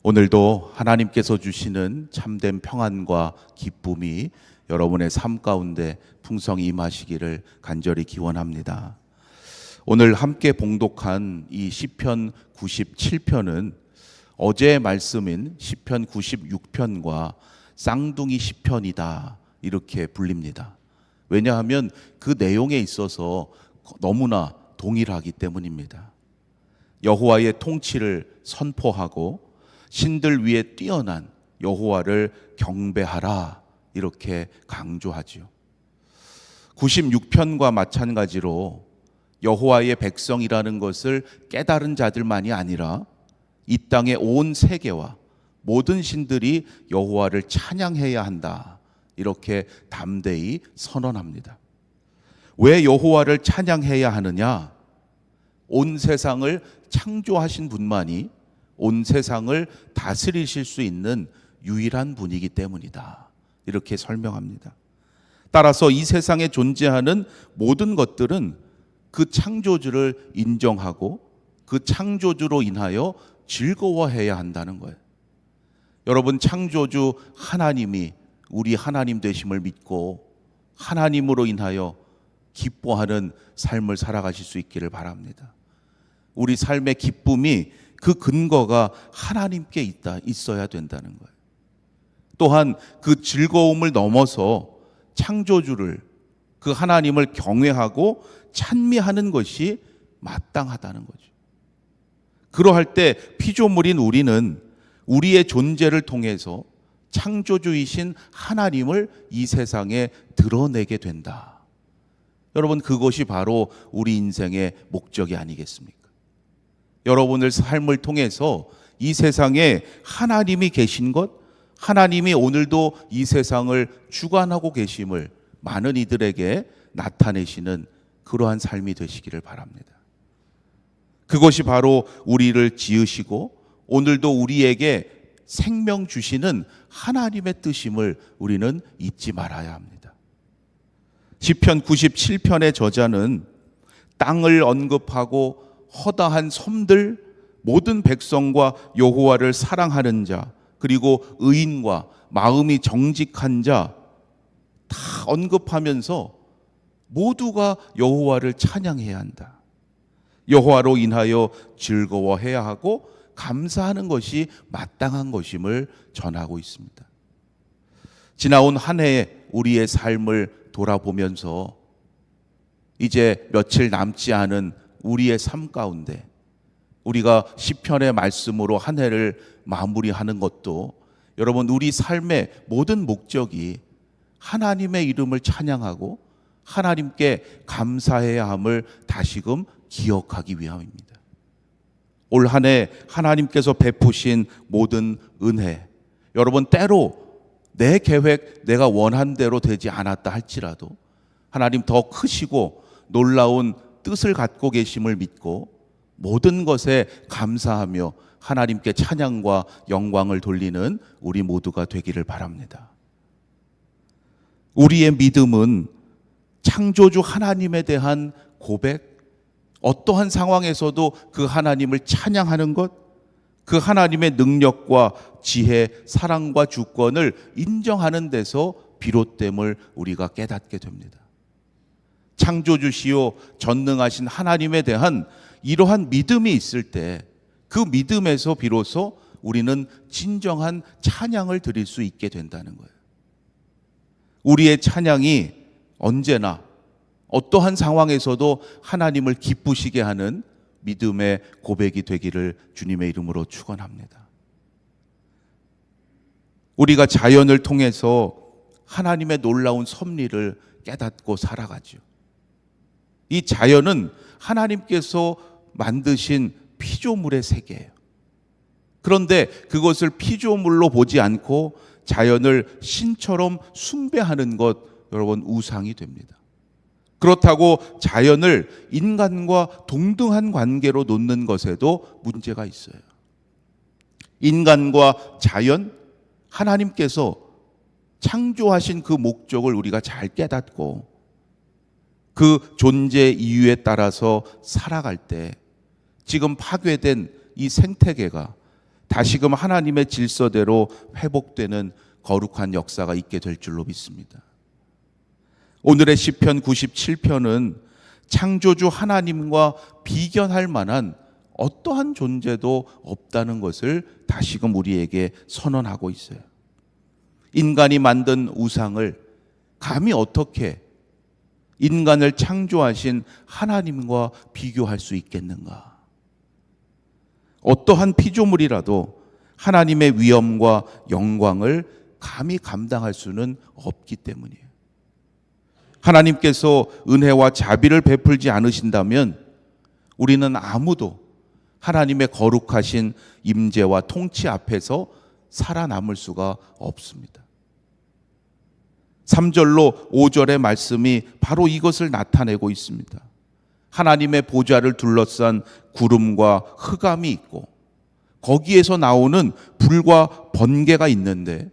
오늘도 하나님께서 주시는 참된 평안과 기쁨이 여러분의 삶 가운데 풍성히 임하시기를 간절히 기원합니다. 오늘 함께 봉독한 이 시편 97편은 어제의 말씀인 시편 96편과 쌍둥이 시편이다 이렇게 불립니다. 왜냐하면 그 내용에 있어서 너무나 동일하기 때문입니다. 여호와의 통치를 선포하고 신들 위에 뛰어난 여호와를 경배하라 이렇게 강조하지요. 96편과 마찬가지로 여호와의 백성이라는 것을 깨달은 자들만이 아니라 이 땅의 온 세계와 모든 신들이 여호와를 찬양해야 한다 이렇게 담대히 선언합니다. 왜 여호와를 찬양해야 하느냐? 온 세상을 창조하신 분만이 온 세상을 다스리실 수 있는 유일한 분이기 때문이다 이렇게 설명합니다. 따라서 이 세상에 존재하는 모든 것들은 그 창조주를 인정하고 그 창조주로 인하여 즐거워해야 한다는 거예요. 여러분, 창조주 하나님이 우리 하나님 되심을 믿고 하나님으로 인하여 기뻐하는 삶을 살아가실 수 있기를 바랍니다. 우리 삶의 기쁨이 그 근거가 하나님께 있어야 된다는 거예요. 또한 그 즐거움을 넘어서 창조주를, 그 하나님을 경외하고 찬미하는 것이 마땅하다는 거죠. 그러할 때 피조물인 우리는 우리의 존재를 통해서 창조주이신 하나님을 이 세상에 드러내게 된다. 여러분, 그것이 바로 우리 인생의 목적이 아니겠습니까? 여러분의 삶을 통해서 이 세상에 하나님이 계신 것, 하나님이 오늘도 이 세상을 주관하고 계심을 많은 이들에게 나타내시는 그러한 삶이 되시기를 바랍니다. 그것이 바로 우리를 지으시고 오늘도 우리에게 생명 주시는 하나님의 뜻임을 우리는 잊지 말아야 합니다. 시편 97편의 저자는 땅을 언급하고 허다한 섬들, 모든 백성과 여호와를 사랑하는 자, 그리고 의인과 마음이 정직한 자 다 언급하면서 모두가 여호와를 찬양해야 한다. 여호와로 인하여 즐거워해야 하고 감사하는 것이 마땅한 것임을 전하고 있습니다. 지나온 한 해의 우리의 삶을 돌아보면서 이제 며칠 남지 않은 우리의 삶 가운데 우리가 시편의 말씀으로 한 해를 마무리하는 것도 여러분, 우리 삶의 모든 목적이 하나님의 이름을 찬양하고 하나님께 감사해야 함을 다시금 기억하기 위함입니다. 올 한 해 하나님께서 베푸신 모든 은혜, 여러분, 때로 내 계획, 내가 원한 대로 되지 않았다 할지라도 하나님 더 크시고 놀라운 뜻을 갖고 계심을 믿고 모든 것에 감사하며 하나님께 찬양과 영광을 돌리는 우리 모두가 되기를 바랍니다. 우리의 믿음은 창조주 하나님에 대한 고백, 어떠한 상황에서도 그 하나님을 찬양하는 것, 그 하나님의 능력과 지혜, 사랑과 주권을 인정하는 데서 비롯됨을 우리가 깨닫게 됩니다. 창조주시오 전능하신 하나님에 대한 이러한 믿음이 있을 때 그 믿음에서 비로소 우리는 진정한 찬양을 드릴 수 있게 된다는 거예요. 우리의 찬양이 언제나 어떠한 상황에서도 하나님을 기쁘시게 하는 믿음의 고백이 되기를 주님의 이름으로 축원합니다. 우리가 자연을 통해서 하나님의 놀라운 섭리를 깨닫고 살아가죠. 이 자연은 하나님께서 만드신 피조물의 세계예요. 그런데 그것을 피조물로 보지 않고 자연을 신처럼 숭배하는 것, 여러분, 우상이 됩니다. 그렇다고 자연을 인간과 동등한 관계로 놓는 것에도 문제가 있어요. 인간과 자연, 하나님께서 창조하신 그 목적을 우리가 잘 깨닫고 그 존재 이유에 따라서 살아갈 때 지금 파괴된 이 생태계가 다시금 하나님의 질서대로 회복되는 거룩한 역사가 있게 될 줄로 믿습니다. 오늘의 시편 97편은 창조주 하나님과 비견할 만한 어떠한 존재도 없다는 것을 다시금 우리에게 선언하고 있어요. 인간이 만든 우상을 감히 어떻게 인간을 창조하신 하나님과 비교할 수 있겠는가? 어떠한 피조물이라도 하나님의 위엄과 영광을 감히 감당할 수는 없기 때문이에요. 하나님께서 은혜와 자비를 베풀지 않으신다면 우리는 아무도 하나님의 거룩하신 임재와 통치 앞에서 살아남을 수가 없습니다. 3절로 5절의 말씀이 바로 이것을 나타내고 있습니다. 하나님의 보좌를 둘러싼 구름과 흑암이 있고 거기에서 나오는 불과 번개가 있는데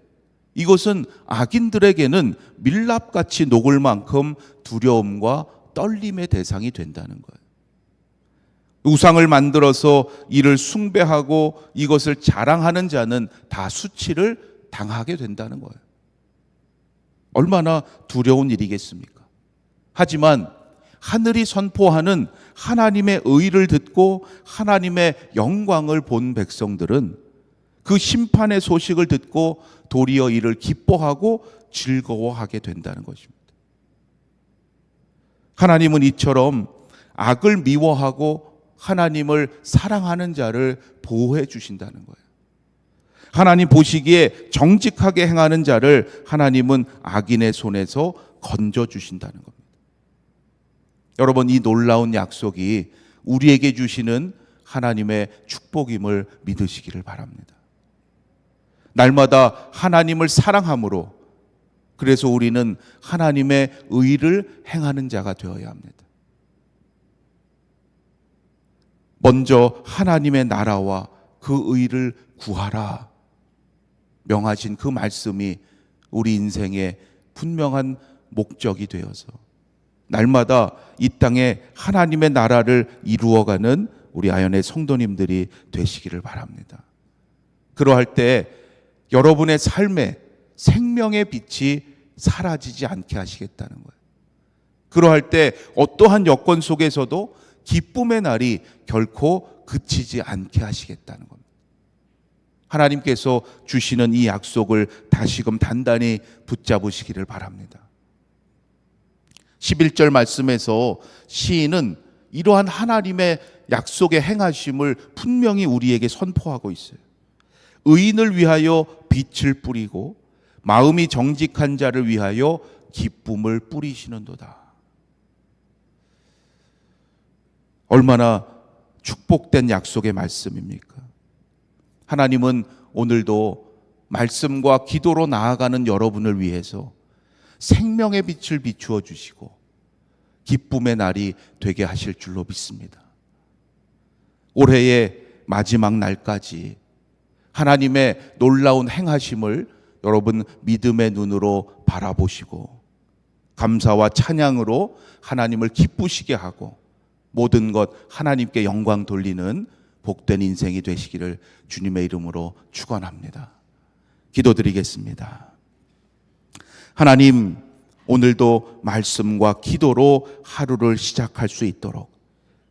이것은 악인들에게는 밀랍같이 녹을 만큼 두려움과 떨림의 대상이 된다는 거예요. 우상을 만들어서 이를 숭배하고 이것을 자랑하는 자는 다 수치를 당하게 된다는 거예요. 얼마나 두려운 일이겠습니까? 하지만 하늘이 선포하는 하나님의 의를 듣고 하나님의 영광을 본 백성들은 그 심판의 소식을 듣고 도리어 이를 기뻐하고 즐거워하게 된다는 것입니다. 하나님은 이처럼 악을 미워하고 하나님을 사랑하는 자를 보호해 주신다는 거예요. 하나님 보시기에 정직하게 행하는 자를 하나님은 악인의 손에서 건져 주신다는 겁니다. 여러분, 이 놀라운 약속이 우리에게 주시는 하나님의 축복임을 믿으시기를 바랍니다. 날마다 하나님을 사랑함으로 그래서 우리는 하나님의 의를 행하는 자가 되어야 합니다. 먼저 하나님의 나라와 그 의를 구하라 명하신 그 말씀이 우리 인생의 분명한 목적이 되어서 날마다 이 땅에 하나님의 나라를 이루어가는 우리 아연의 성도님들이 되시기를 바랍니다. 그러할 때 여러분의 삶에 생명의 빛이 사라지지 않게 하시겠다는 거예요. 그러할 때 어떠한 여건 속에서도 기쁨의 날이 결코 그치지 않게 하시겠다는 겁니다. 하나님께서 주시는 이 약속을 다시금 단단히 붙잡으시기를 바랍니다. 11절 말씀에서 시인은 이러한 하나님의 약속의 행하심을 분명히 우리에게 선포하고 있어요. 의인을 위하여 빛을 뿌리고 마음이 정직한 자를 위하여 기쁨을 뿌리시는도다. 얼마나 축복된 약속의 말씀입니까? 하나님은 오늘도 말씀과 기도로 나아가는 여러분을 위해서 생명의 빛을 비추어 주시고 기쁨의 날이 되게 하실 줄로 믿습니다. 올해의 마지막 날까지 하나님의 놀라운 행하심을 여러분 믿음의 눈으로 바라보시고 감사와 찬양으로 하나님을 기쁘시게 하고 모든 것 하나님께 영광 돌리는 복된 인생이 되시기를 주님의 이름으로 축원합니다. 기도드리겠습니다. 하나님, 오늘도 말씀과 기도로 하루를 시작할 수 있도록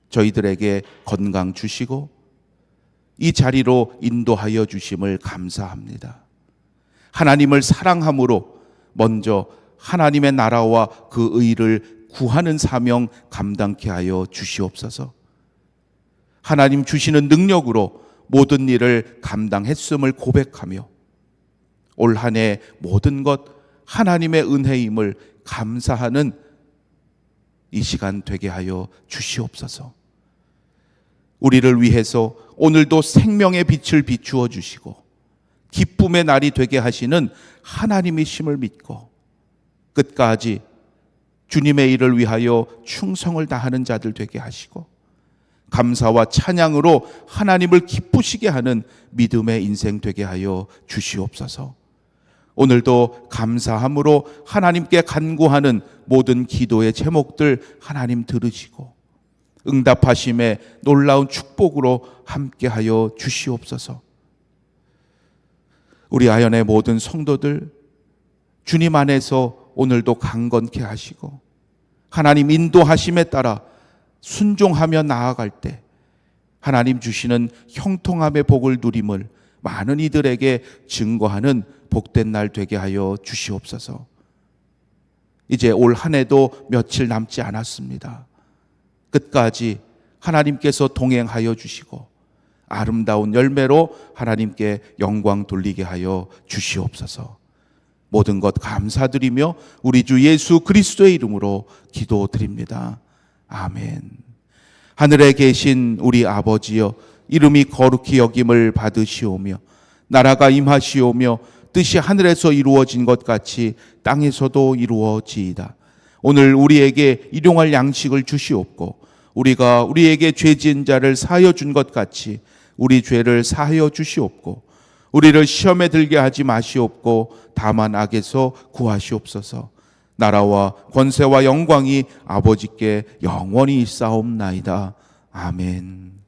저희들에게 건강 주시고 이 자리로 인도하여 주심을 감사합니다. 하나님을 사랑함으로 먼저 하나님의 나라와 그 의를 구하는 사명 감당케 하여 주시옵소서. 하나님 주시는 능력으로 모든 일을 감당했음을 고백하며 올 한 해 모든 것 하나님의 은혜임을 감사하는 이 시간 되게 하여 주시옵소서. 우리를 위해서 오늘도 생명의 빛을 비추어 주시고 기쁨의 날이 되게 하시는 하나님이심을 믿고 끝까지 주님의 일을 위하여 충성을 다하는 자들 되게 하시고 감사와 찬양으로 하나님을 기쁘시게 하는 믿음의 인생 되게 하여 주시옵소서. 오늘도 감사함으로 하나님께 간구하는 모든 기도의 제목들 하나님 들으시고 응답하심의 놀라운 축복으로 함께하여 주시옵소서. 우리 아연의 모든 성도들 주님 안에서 오늘도 강건케 하시고 하나님 인도하심에 따라 순종하며 나아갈 때 하나님 주시는 형통함의 복을 누림을 많은 이들에게 증거하는 복된 날 되게 하여 주시옵소서. 이제 올 한 해도 며칠 남지 않았습니다. 끝까지 하나님께서 동행하여 주시고 아름다운 열매로 하나님께 영광 돌리게 하여 주시옵소서. 모든 것 감사드리며 우리 주 예수 그리스도의 이름으로 기도드립니다. 아멘. 하늘에 계신 우리 아버지여, 이름이 거룩히 여김을 받으시오며 나라가 임하시오며 뜻이 하늘에서 이루어진 것 같이 땅에서도 이루어지이다. 오늘 우리에게 일용할 양식을 주시옵고 우리가 우리에게 죄 지은 자를 사하여 준 것 같이 우리 죄를 사하여 주시옵고 우리를 시험에 들게 하지 마시옵고 다만 악에서 구하시옵소서. 나라와 권세와 영광이 아버지께 영원히 있사옵나이다. 아멘.